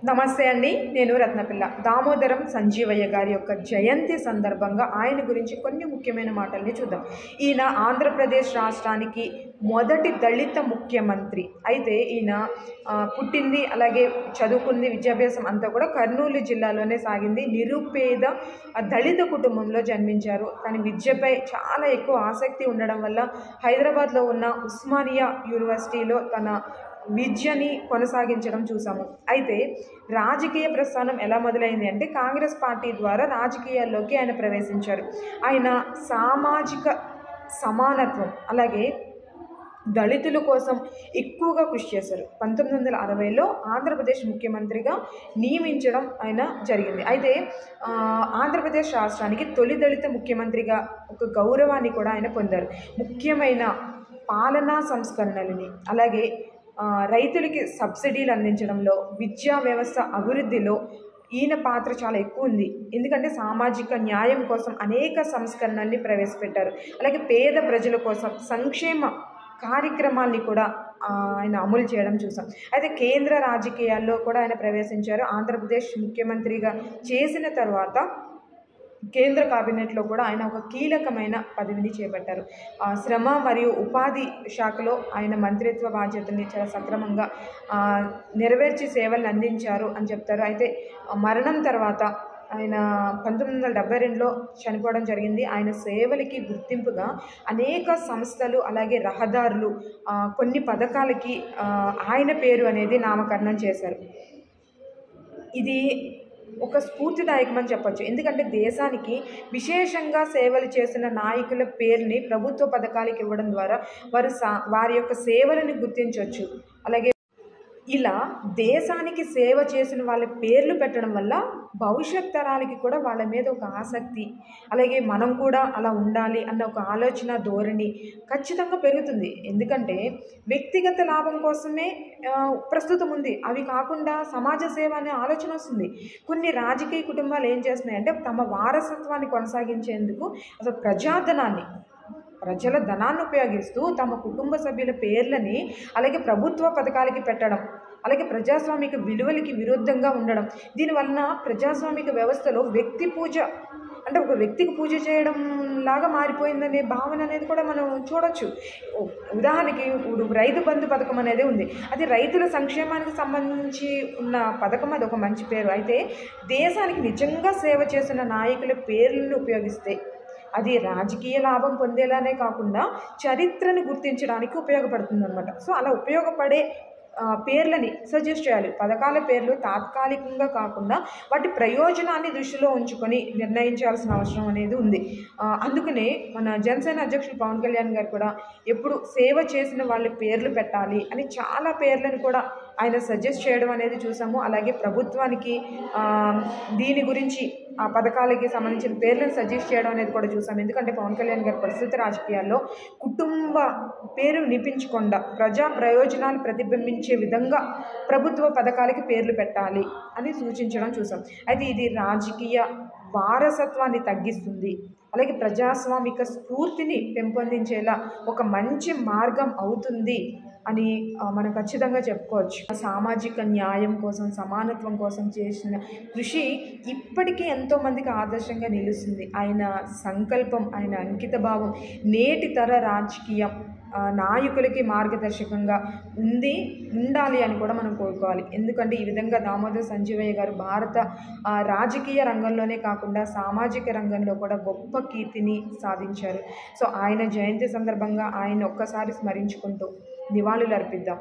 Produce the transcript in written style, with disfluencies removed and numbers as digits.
నమస్తే అండి. నేను రత్నపిల్ల. దామోదరం సంజీవయ్య గారి యొక్క జయంతి సందర్భంగా ఆయన గురించి కొన్ని ముఖ్యమైన మాటల్ని చూద్దాం. ఈయన ఆంధ్రప్రదేశ్ రాష్ట్రానికి మొదటి దళిత ముఖ్యమంత్రి. అయితే ఈయన పుట్టింది, అలాగే చదువుకుంది, విద్యాభ్యాసం అంతా కూడా కర్నూలు జిల్లాలోనే సాగింది. నిరుపేద దళిత కుటుంబంలో జన్మించారు. కానీ విద్యపై చాలా ఎక్కువ ఆసక్తి ఉండడం వల్ల హైదరాబాద్లో ఉన్న ఉస్మానియా యూనివర్సిటీలో తన విద్యని కొనసాగించడం చూసాము. అయితే రాజకీయ ప్రస్థానం ఎలా మొదలైంది అంటే కాంగ్రెస్ పార్టీ ద్వారా రాజకీయాల్లోకి ఆయన ప్రవేశించారు. ఆయన సామాజిక సమానత్వం, అలాగే దళితుల కోసం ఎక్కువగా కృషి చేశారు. 1960లో ఆంధ్రప్రదేశ్ ముఖ్యమంత్రిగా నియమించడం ఆయన జరిగింది. అయితే ఆంధ్రప్రదేశ్ రాష్ట్రానికి తొలి దళిత ముఖ్యమంత్రిగా ఒక గౌరవాన్ని కూడా ఆయన పొందారు. ముఖ్యమైన పాలనా సంస్కరణలని, అలాగే రైతులకి సబ్సిడీలు అందించడంలో, విద్యా వ్యవస్థ అభివృద్ధిలో ఈయన పాత్ర చాలా ఎక్కువ ఉంది. ఎందుకంటే సామాజిక న్యాయం కోసం అనేక సంస్కరణల్ని ప్రవేశపెట్టారు. అలాగే పేద ప్రజల కోసం సంక్షేమ కార్యక్రమాల్ని కూడా ఆయన అమలు చేయడం చూసాం. అయితే కేంద్ర రాజకీయాల్లో కూడా ఆయన ప్రవేశించారు. ఆంధ్రప్రదేశ్ ముఖ్యమంత్రిగా చేసిన తర్వాత కేంద్ర కేబినెట్లో కూడా ఆయన ఒక కీలకమైన పదవిని చేపట్టారు. శ్రమ మరియు ఉపాధి శాఖలో ఆయన మంత్రిత్వ బాధ్యతల్ని చాలా సక్రమంగా నెరవేర్చి సేవలను అందించారు అని చెప్తారు. అయితే మరణం తర్వాత ఆయన 1972లో చనిపోవడం జరిగింది. ఆయన సేవలకి గుర్తింపుగా అనేక సంస్థలు, అలాగే రహదారులు, కొన్ని పథకాలకి ఆయన పేరు అనేది నామకరణం చేశారు. ఇది ఒక స్ఫూర్తిదాయకమని చెప్పచ్చు. ఎందుకంటే దేశానికి విశేషంగా సేవలు చేసిన నాయకుల పేరుని ప్రభుత్వ పథకాలకు ఇవ్వడం ద్వారా వారి యొక్క సేవలను గుర్తించవచ్చు. అలాగే ఇలా దేశానికి సేవ చేసిన వాళ్ళ పేర్లు పెట్టడం వల్ల భవిష్యత్ తరాలకి కూడా వాళ్ళ మీద ఒక ఆసక్తి, అలాగే మనం కూడా అలా ఉండాలి అన్న ఒక ఆలోచన ధోరణి ఖచ్చితంగా పెరుగుతుంది. ఎందుకంటే వ్యక్తిగత లాభం కోసమే ప్రస్తుతం ఉంది, అవి కాకుండా సమాజ సేవ అనే ఆలోచన వస్తుంది. కొన్ని రాజకీయ కుటుంబాలు ఏం చేస్తున్నాయంటే తమ వారసత్వాన్ని కొనసాగించేందుకు అసలు ప్రజల ధనాన్ని ఉపయోగిస్తూ తమ కుటుంబ సభ్యుల పేర్లని అలాగే ప్రభుత్వ పథకాలకి పెట్టడం, అలాగే ప్రజాస్వామిక విలువలకి విరుద్ధంగా ఉండడం. దీనివలన ప్రజాస్వామిక వ్యవస్థలో వ్యక్తి పూజ అంటే ఒక వ్యక్తికి పూజ చేయడం లాగా మారిపోయిందనే భావన అనేది కూడా మనం చూడొచ్చు. ఉదాహరణకి ఇప్పుడు రైతు బంధు పథకం అనేది ఉంది. అది రైతుల సంక్షేమానికి సంబంధించి ఉన్న పథకం, అది ఒక మంచి పేరు. అయితే దేశానికి నిజంగా సేవ చేసిన నాయకుల పేర్లను ఉపయోగిస్తే అది రాజకీయ లాభం పొందేలానే కాకుండా చరిత్రను గుర్తించడానికి ఉపయోగపడుతుంది అన్నమాట. సో అలా ఉపయోగపడే పేర్లని సజెస్ట్ చేయాలి. పథకాల పేర్లు తాత్కాలికంగా కాకుండా వాటి ప్రయోజనాన్ని దృష్టిలో ఉంచుకొని నిర్ణయించాల్సిన అవసరం అనేది ఉంది. అందుకనే మన జనసేన అధ్యక్షులు పవన్ కళ్యాణ్ గారు కూడా ఎప్పుడు సేవ చేసిన వాళ్ళ పేర్లు పెట్టాలి అని చాలా పేర్లను కూడా ఆయన సజెస్ట్ చేయడం అనేది చూసాము. అలాగే ప్రభుత్వానికి దీని గురించి ఆ పథకాలకి సంబంధించిన పేర్లను సజెస్ట్ చేయడం అనేది కూడా చూసాం. ఎందుకంటే పవన్ కళ్యాణ్ గారి ప్రస్తుత రాజకీయాల్లో కుటుంబ పేరు నిపించకుండా ప్రజా ప్రయోజనాలు ప్రతిబింబించే విధంగా ప్రభుత్వ పథకాలకి పేర్లు పెట్టాలి అని సూచించడం చూసాం. అయితే ఇది రాజకీయ వారసత్వాన్ని తగ్గిస్తుంది, అలాగే ప్రజాస్వామిక స్ఫూర్తిని పెంపొందించేలా ఒక మంచి మార్గం అవుతుంది అని మనం ఖచ్చితంగా చెప్పుకోవచ్చు. సామాజిక న్యాయం కోసం, సమానత్వం కోసం చేసిన కృషి ఇప్పటికీ ఎంతోమందికి ఆదర్శంగా నిలుస్తుంది. ఆయన సంకల్పం, ఆయన అంకిత భావం నేటి తర రాజకీయ నాయకులకి మార్గదర్శకంగా ఉండాలి అని కూడా మనం కోరుకోవాలి. ఎందుకంటే ఈ విధంగా దామోదర సంజీవయ్య గారు భారత రాజకీయ రంగంలోనే కాకుండా సామాజిక రంగంలో కూడా గొప్ప కీర్తిని సాధించారు. సో ఆయన జయంతి సందర్భంగా ఆయన ఒక్కసారి స్మరించుకుంటూ నివాళులు అర్పిద్దాం.